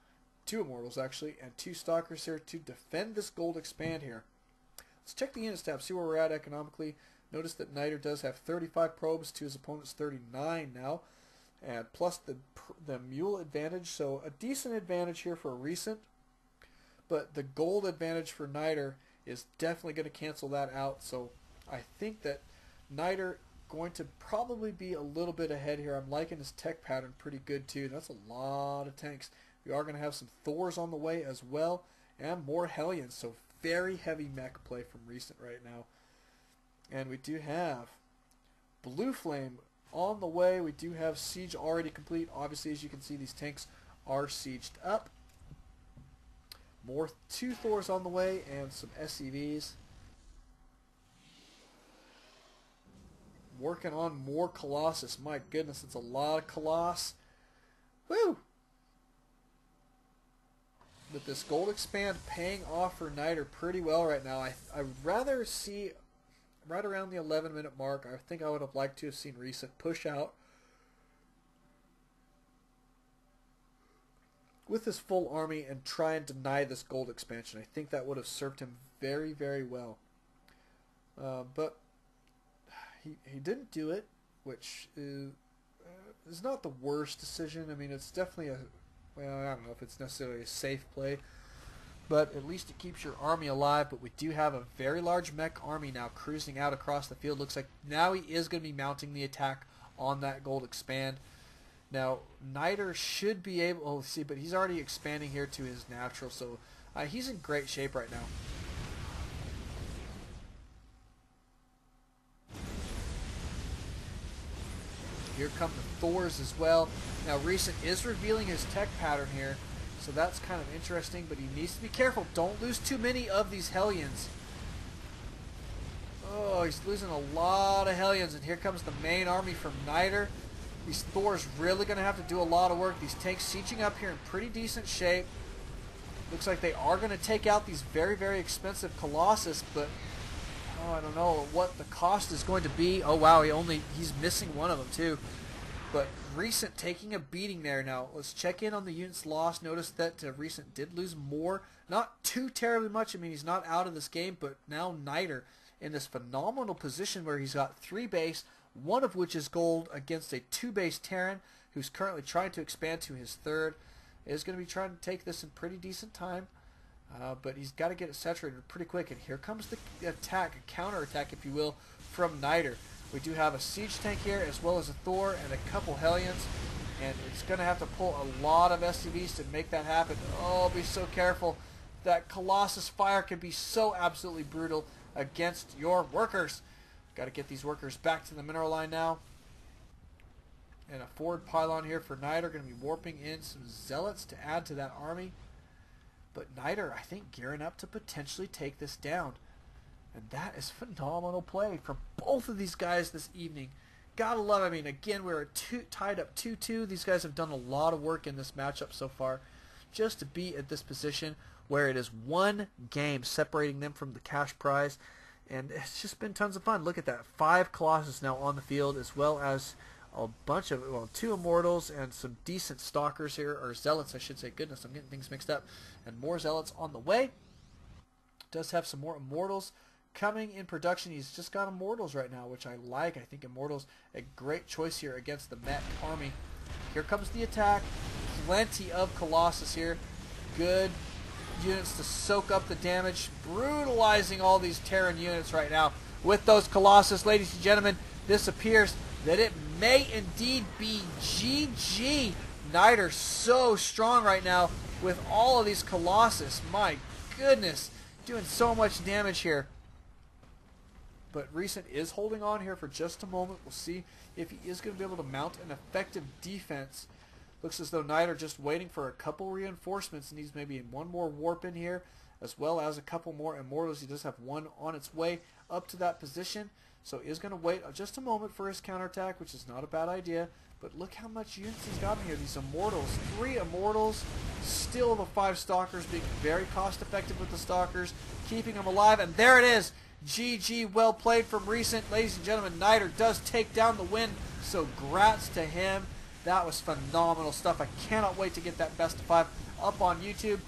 2 Immortals actually, and 2 Stalkers here to defend this gold expand here. Let's check the unit stats, see where we're at economically. Notice that AoWKnighter does have 35 probes to his opponent's 39 now, and plus the mule advantage, so a decent advantage here for a Recent, but the gold advantage for AoWKnighter is definitely going to cancel that out. So I think that AoWKnighter going to probably be a little bit ahead here. I'm liking his tech pattern pretty good too. That's a lot of tanks. We are going to have some Thors on the way as well, and more Hellions, so very heavy mech play from Recent right now. And we do have Blue Flame on the way. We do have Siege already complete. Obviously, as you can see, these tanks are sieged up. More 2 Thors on the way and some SCVs. Working on more Colossus. My goodness, it's a lot of Colossus. Woo! With this gold expand paying off for AoWKnighter pretty well right now. I'd rather see right around the 11-minute mark. I think I would have liked to have seen Recent push out with his full army and try and deny this gold expansion. I think that would have served him very, very well. But he didn't do it, which is not the worst decision. I mean, it's definitely well, I don't know if it's necessarily a safe play, but at least it keeps your army alive. But we do have a very large mech army now cruising out across the field. Looks like now he is going to be mounting the attack on that gold expand. Now, AoWKnighter should be able... Oh, see, but he's already expanding here to his natural, so he's in great shape right now. Here come the Thors as well. Now, Recent is revealing his tech pattern here, so that's kind of interesting, but he needs to be careful. Don't lose too many of these Hellions. Oh, he's losing a lot of Hellions, and here comes the main army from AoWKnighter. These Thors really going to have to do a lot of work. These tanks sieging up here in pretty decent shape. Looks like they are going to take out these very, very expensive Colossus, but oh, I don't know what the cost is going to be. Oh, wow, he's missing one of them, too. But Recent taking a beating there. Now, let's check in on the units lost. Notice that Recent did lose more. Not too terribly much. I mean, he's not out of this game, but now AoWKnighter in this phenomenal position where he's got 3 base, one of which is gold, against a 2-base Terran who's currently trying to expand to his 3rd. Is going to be trying to take this in pretty decent time. But he's got to get it saturated pretty quick. And here comes the attack, a counter-attack, if you will, from AoWKnighter. We do have a siege tank here, as well as a Thor and a couple Hellions. And it's going to have to pull a lot of SCVs to make that happen. Oh, be so careful. That Colossus fire can be so absolutely brutal against your workers. Got to get these workers back to the mineral line now. And a forward pylon here for AoWKnighter. Going to be warping in some Zealots to add to that army. But AoWKnighter, I think, gearing up to potentially take this down. And that is phenomenal play from both of these guys this evening. Gotta love it. I mean, again, we're tied up 2-2. These guys have done a lot of work in this matchup so far. Just to be at this position where it is 1 game separating them from the cash prize. And it's just been tons of fun. Look at that. 5 Colossus now on the field, as well as a bunch of, well, 2 Immortals and some decent Stalkers here, or Zealots, I should say. Goodness, I'm getting things mixed up. And more Zealots on the way. Does have some more Immortals coming in production. He's just got Immortals right now, which I like. I think Immortals a great choice here against the mech army. Here comes the attack. Plenty of Colossus here. Good units to soak up the damage. Brutalizing all these Terran units right now with those Colossus. Ladies and gentlemen, this appears that it may indeed be GG. Knightr so strong right now with all of these Colossus. My goodness, doing so much damage here. But Recent is holding on here for just a moment. We'll see if he is going to be able to mount an effective defense. Looks as though Knightr just waiting for a couple reinforcements. Needs maybe one more warp in here, as well as a couple more Immortals. He does have one on its way up to that position. So is going to wait just a moment for his counterattack, which is not a bad idea. But look how much units he's got in here. These Immortals. 3 Immortals. Still the 5 Stalkers, being very cost effective with the Stalkers. Keeping them alive. And there it is. GG, well played from Recent. Ladies and gentlemen, Knightr does take down the win. So grats to him. That was phenomenal stuff. I cannot wait to get that best of 5 up on YouTube.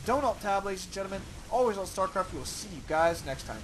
Don't alt tab, ladies and gentlemen. Always on Starcraft. We will see you guys next time.